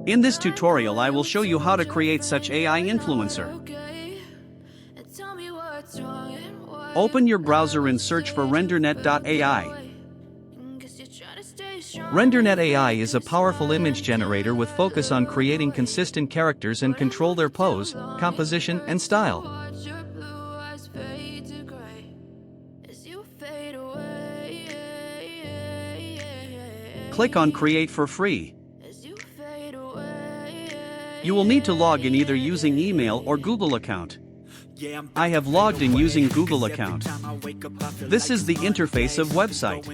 In this tutorial I will show you how to create such AI influencer. Open your browser and search for rendernet.ai. RenderNet AI is a powerful image generator with focus on creating consistent characters and control their pose, composition, and style. Click on Create for free. You will need to log in either using email or Google account. I have logged in using Google account. This is the interface of website.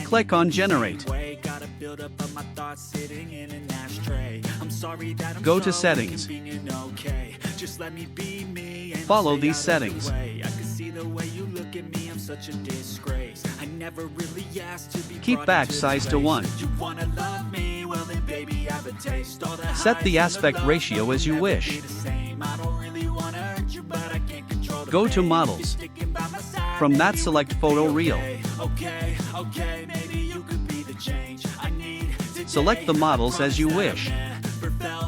Click on Generate. Go to Settings. Follow these settings. Keep batch size to 1. Set the aspect ratio as you wish. Go to Models. From that select Photo Reel. Select the models as you wish.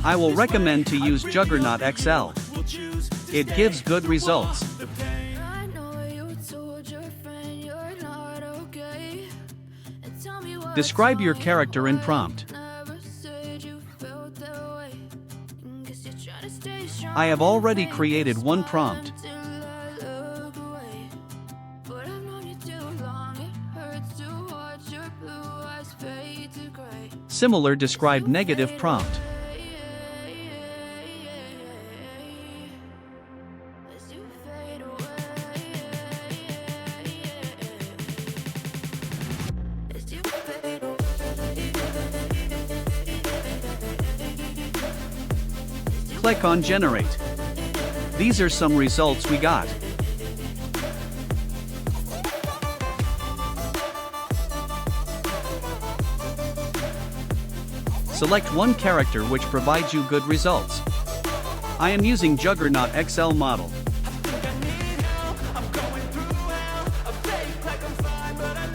I will recommend to use Juggernaut XL. It gives good results. Describe your character in prompt. I have already created one prompt. Similar describe negative prompt. Click on Generate. These are some results we got. Select one character which provides you good results. I am using Juggernaut XL model.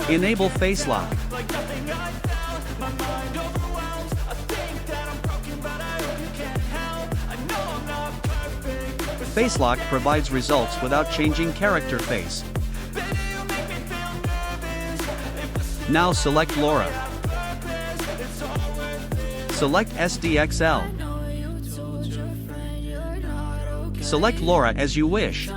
Enable face lock. Face lock provides results without changing character face. Now select Laura. Select SDXL. Select Laura as you wish.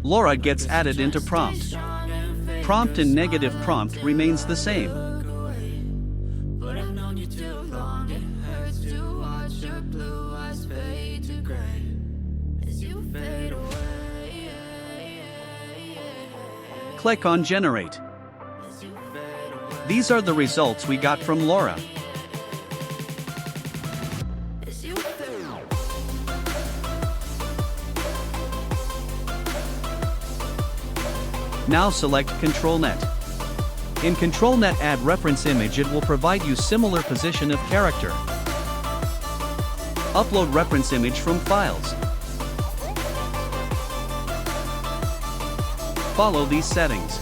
Laura gets added into prompt. Prompt and negative prompt remains the same. Click on Generate. These are the results we got from Laura. Now select ControlNet. In ControlNet add reference image, it will provide you similar position of character. Upload reference image from files. Follow these settings.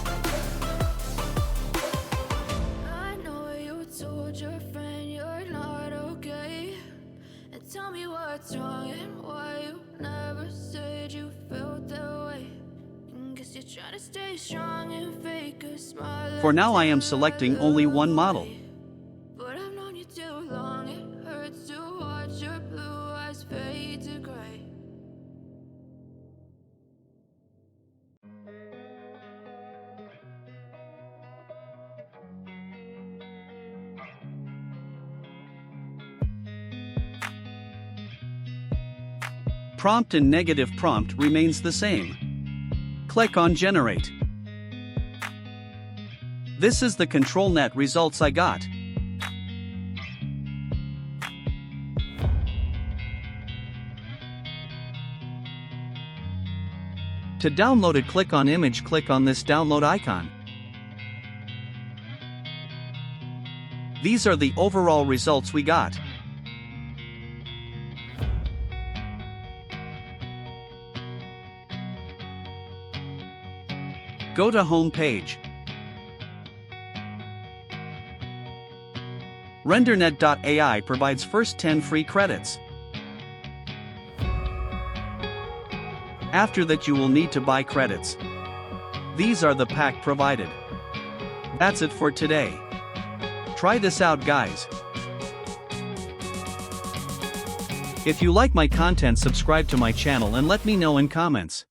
For now I am selecting only one model. Prompt and negative prompt remains the same. Click on Generate. This is the ControlNet results I got. To download it, click on Image, click on this download icon. These are the overall results we got. Go to home page. RenderNet.ai provides first 10 free credits. After that you will need to buy credits. These are the pack provided. That's it for today. Try this out, guys. If you like my content, subscribe to my channel and let me know in comments.